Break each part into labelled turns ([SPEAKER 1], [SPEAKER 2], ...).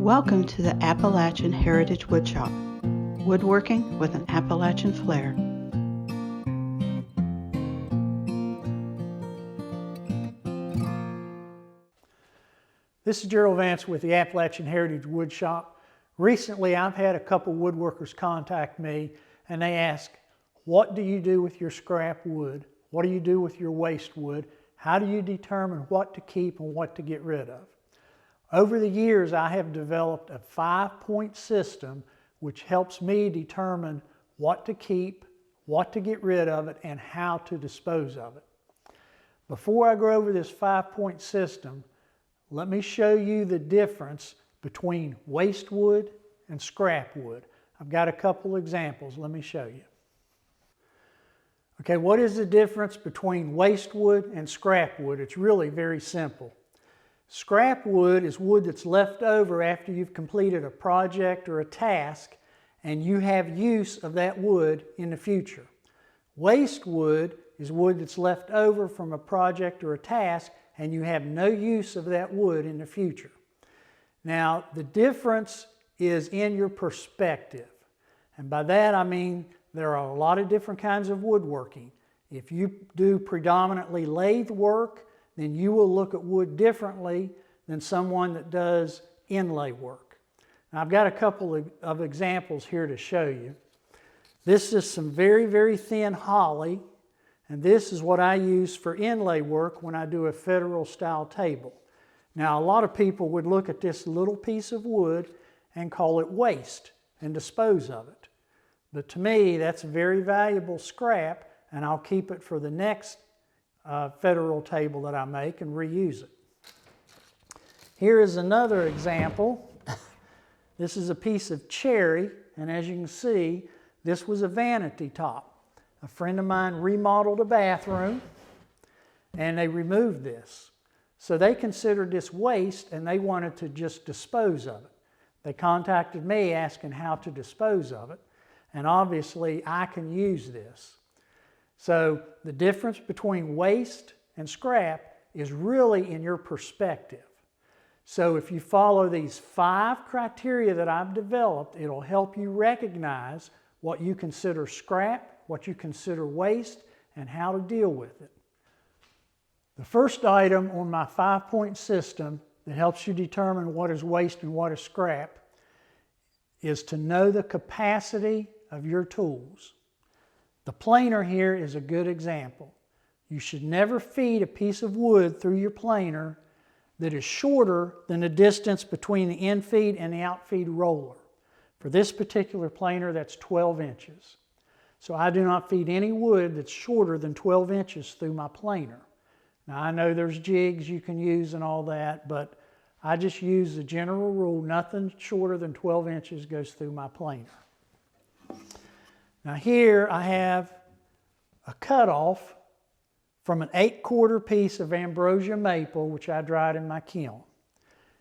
[SPEAKER 1] Welcome to the Appalachian Heritage Woodshop, woodworking with an Appalachian flair.
[SPEAKER 2] This is Gerald Vance with the Appalachian Heritage Woodshop. Recently, I've had a couple woodworkers contact me and they ask, what do you do with your scrap wood? What do you do with your waste wood? How do you determine what to keep and what to get rid of? Over the years, I have developed a 5-point system which helps me determine what to keep, what to get rid of it, and how to dispose of it. Before I go over this 5-point system, let me show you the difference between waste wood and scrap wood. I've got a couple examples. Let me show you. Okay, what is the difference between waste wood and scrap wood? It's really very simple. Scrap wood is wood that's left over after you've completed a project or a task and you have use of that wood in the future. Waste wood is wood that's left over from a project or a task and you have no use of that wood in the future. Now, the difference is in your perspective. And by that I mean there are a lot of different kinds of woodworking. If you do predominantly lathe work, then you will look at wood differently than someone that does inlay work. Now, I've got a couple of examples here to show you. This is some very, very thin holly, and this is what I use for inlay work when I do a federal style table. Now, a lot of people would look at this little piece of wood and call it waste and dispose of it. But to me, that's very valuable scrap, and I'll keep it for the next federal table that I make and reuse it. Here is another example. This is a piece of cherry, and as you can see, this was a vanity top. A friend of mine remodeled a bathroom and they removed this. So they considered this waste and they wanted to just dispose of it. They contacted me asking how to dispose of it, and obviously I can use this. So the difference between waste and scrap is really in your perspective. So if you follow these 5 criteria that I've developed, it'll help you recognize what you consider scrap, what you consider waste, and how to deal with it. The first item on my 5-point system that helps you determine what is waste and what is scrap is to know the capacity of your tools. The planer here is a good example. You should never feed a piece of wood through your planer that is shorter than the distance between the in-feed and the out-feed roller. For this particular planer, that's 12 inches. So I do not feed any wood that's shorter than 12 inches through my planer. Now I know there's jigs you can use and all that, but I just use the general rule, nothing shorter than 12 inches goes through my planer. Now here I have a cutoff from an 8-quarter piece of ambrosia maple, which I dried in my kiln.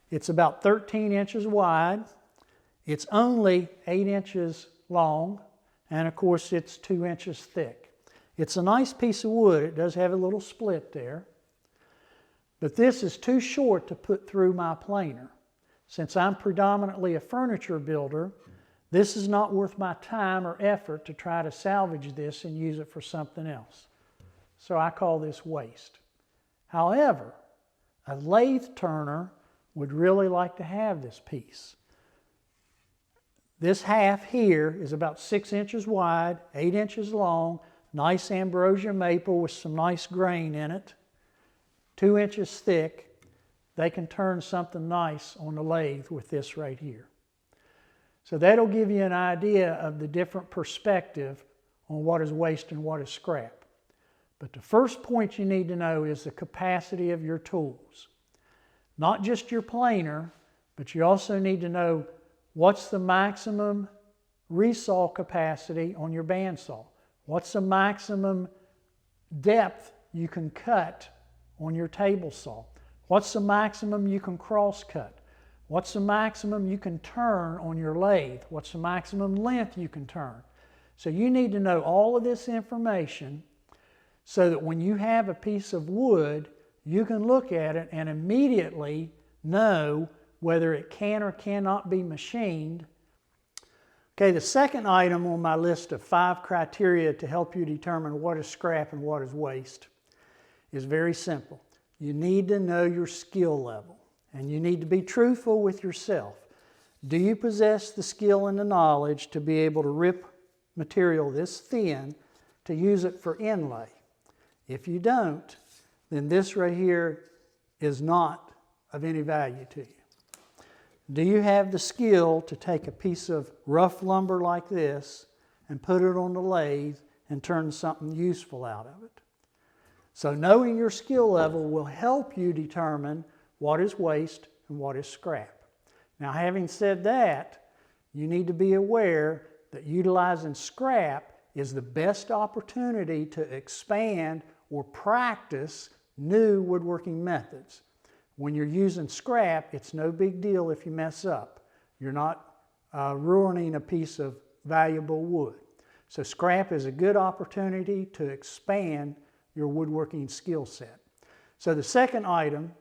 [SPEAKER 2] It's about 13 inches wide. It's only 8 inches long, and of course it's 2 inches thick. It's a nice piece of wood. It does have a little split there. But this is too short to put through my planer. Since I'm predominantly a furniture builder, this is not worth my time or effort to try to salvage this and use it for something else. So I call this waste. However, a lathe turner would really like to have this piece. This half here is about 6 inches wide, 8 inches long, nice ambrosia maple with some nice grain in it, 2 inches thick. They can turn something nice on the lathe with this right here. So that'll give you an idea of the different perspective on what is waste and what is scrap. But the first point you need to know is the capacity of your tools. Not just your planer, but you also need to know what's the maximum resaw capacity on your bandsaw. What's the maximum depth you can cut on your table saw? What's the maximum you can cross cut? What's the maximum you can turn on your lathe? What's the maximum length you can turn? So you need to know all of this information so that when you have a piece of wood, you can look at it and immediately know whether it can or cannot be machined. Okay, the second item on my list of 5 criteria to help you determine what is scrap and what is waste is very simple. You need to know your skill level, and you need to be truthful with yourself. Do you possess the skill and the knowledge to be able to rip material this thin to use it for inlay? If you don't, then this right here is not of any value to you. Do you have the skill to take a piece of rough lumber like this and put it on the lathe and turn something useful out of it? So knowing your skill level will help you determine what is waste and what is scrap. Now, having said that, you need to be aware that utilizing scrap is the best opportunity to expand or practice new woodworking methods. When you're using scrap, it's no big deal if you mess up. You're not ruining a piece of valuable wood. So scrap is a good opportunity to expand your woodworking skill set. So the second item,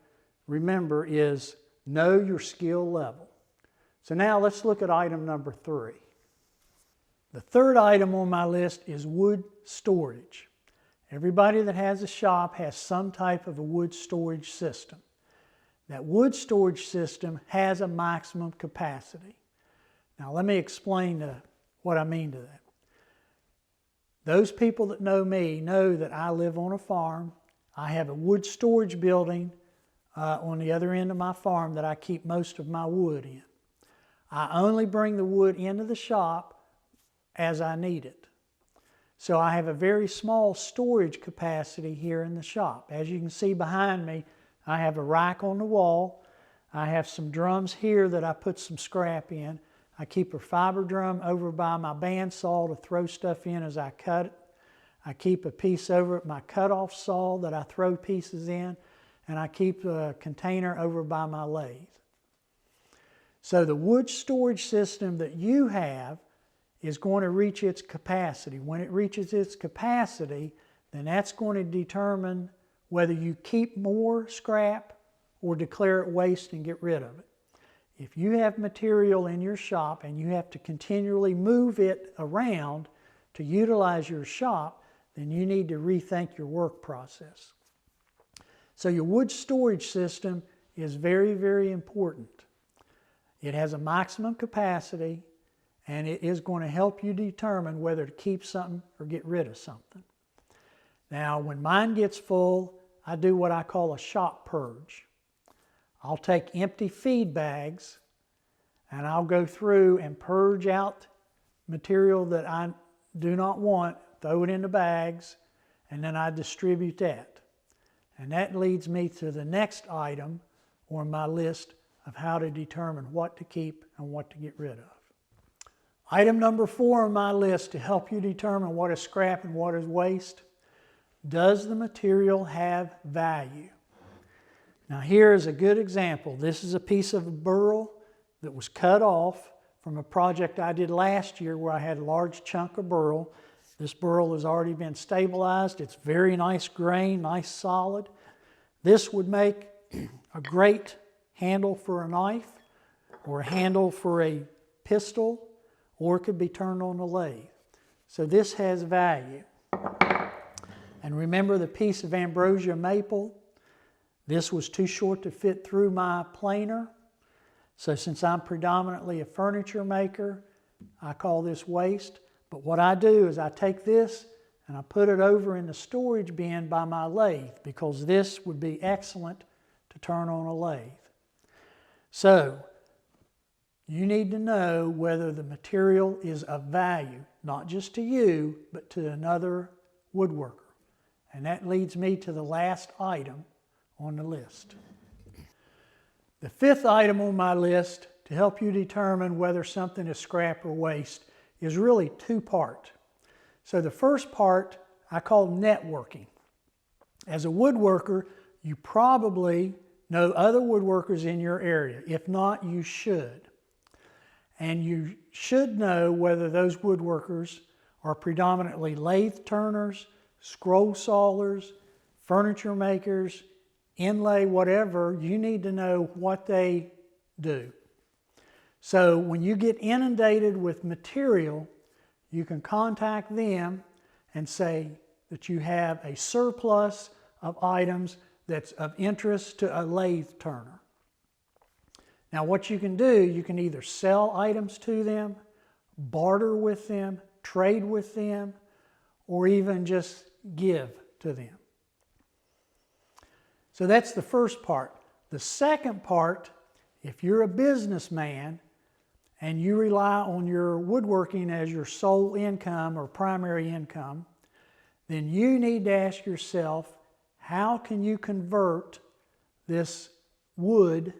[SPEAKER 2] remember, is know your skill level. So now let's look at item number 3. The third item on my list is wood storage. Everybody that has a shop has some type of a wood storage system. That wood storage system has a maximum capacity. Now let me explain what I mean to that. Those people that know me know that I live on a farm. I have a wood storage building on the other end of my farm that I keep most of my wood in. I only bring the wood into the shop as I need it. So I have a very small storage capacity here in the shop. As you can see behind me, I have a rack on the wall. I have some drums here that I put some scrap in. I keep a fiber drum over by my bandsaw to throw stuff in as I cut it. I keep a piece over at my cutoff saw that I throw pieces in, and I keep a container over by my lathe. So the wood storage system that you have is going to reach its capacity. When it reaches its capacity, then that's going to determine whether you keep more scrap or declare it waste and get rid of it. If you have material in your shop and you have to continually move it around to utilize your shop, then you need to rethink your work process. So your wood storage system is very, very important. It has a maximum capacity, and it is going to help you determine whether to keep something or get rid of something. Now, when mine gets full, I do what I call a shop purge. I'll take empty feed bags and I'll go through and purge out material that I do not want, throw it into bags, and then I distribute that. And that leads me to the next item on my list of how to determine what to keep and what to get rid of. Item number 4 on my list to help you determine what is scrap and what is waste. Does the material have value? Now here is a good example. This is a piece of burl that was cut off from a project I did last year where I had a large chunk of burl. This burl has already been stabilized. It's very nice grain, nice solid. This would make a great handle for a knife or a handle for a pistol, or it could be turned on the lathe. So this has value. And remember the piece of ambrosia maple? This was too short to fit through my planer. So since I'm predominantly a furniture maker, I call this waste. But what I do is I take this and I put it over in the storage bin by my lathe, because this would be excellent to turn on a lathe. So you need to know whether the material is of value, not just to you, but to another woodworker. And that leads me to the last item on the list. The 5th item on my list to help you determine whether something is scrap or waste is really 2-part. So the first part I call networking. As a woodworker, you probably know other woodworkers in your area. If not, you should. And you should know whether those woodworkers are predominantly lathe turners, scroll sawers, furniture makers, inlay, whatever. You need to know what they do. So when you get inundated with material, you can contact them and say that you have a surplus of items that's of interest to a lathe turner. Now what you can do, you can either sell items to them, barter with them, trade with them, or even just give to them. So that's the first part. The second part, if you're a businessman and you rely on your woodworking as your sole income or primary income, then you need to ask yourself, how can you convert this wood,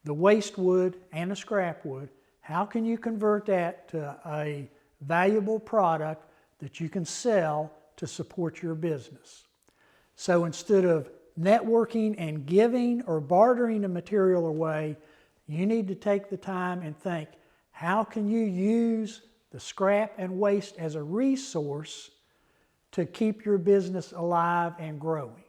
[SPEAKER 2] the waste wood and the scrap wood, how can you convert that to a valuable product that you can sell to support your business? So instead of networking and giving or bartering the material away, you need to take the time and think, how can you use the scrap and waste as a resource to keep your business alive and growing?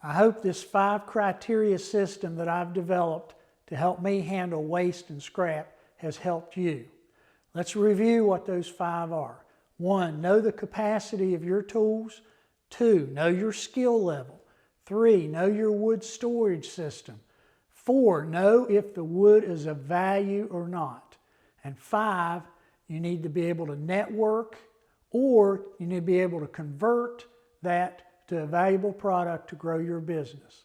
[SPEAKER 2] I hope this 5 criteria system that I've developed to help me handle waste and scrap has helped you. Let's review what those 5 are. 1, know the capacity of your tools. 2, know your skill level. 3, know your wood storage system. 4, know if the wood is of value or not. And 5, you need to be able to network, or you need to be able to convert that to a valuable product to grow your business.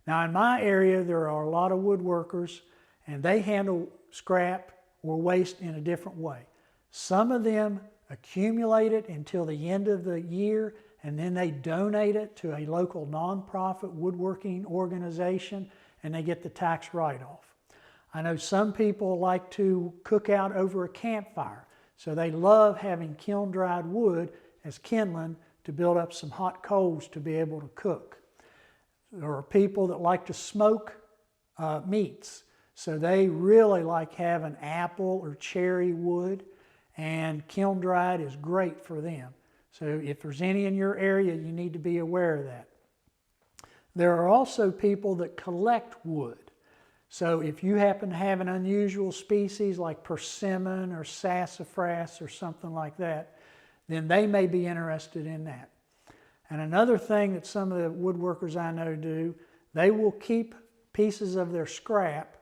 [SPEAKER 2] Now in my area, there are a lot of woodworkers and they handle scrap or waste in a different way. Some of them accumulate it until the end of the year and then they donate it to a local nonprofit woodworking organization and they get the tax write-off. I know some people like to cook out over a campfire, so they love having kiln-dried wood as kindling to build up some hot coals to be able to cook. There are people that like to smoke meats, so they really like having apple or cherry wood, and kiln-dried is great for them. So if there's any in your area, you need to be aware of that. There are also people that collect wood. So if you happen to have an unusual species like persimmon or sassafras or something like that, then they may be interested in that. And another thing that some of the woodworkers I know do, they will keep pieces of their scrap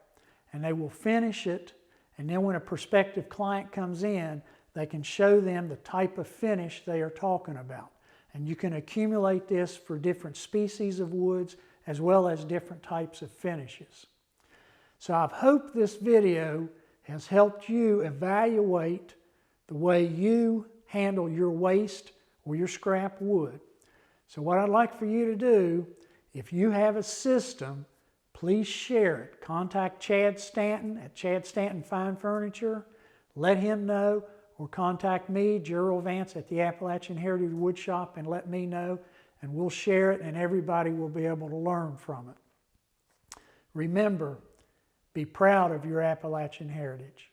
[SPEAKER 2] and they will finish it, and then when a prospective client comes in, they can show them the type of finish they are talking about. And you can accumulate this for different species of woods as well as different types of finishes. So I hope this video has helped you evaluate the way you handle your waste or your scrap wood. So what I'd like for you to do, if you have a system, please share it. Contact Chad Stanton at Chad Stanton Fine Furniture. Let him know, or contact me, Gerald Vance at the Appalachian Heritage Woodshop, and let me know, and we'll share it and everybody will be able to learn from it. Remember, be proud of your Appalachian heritage.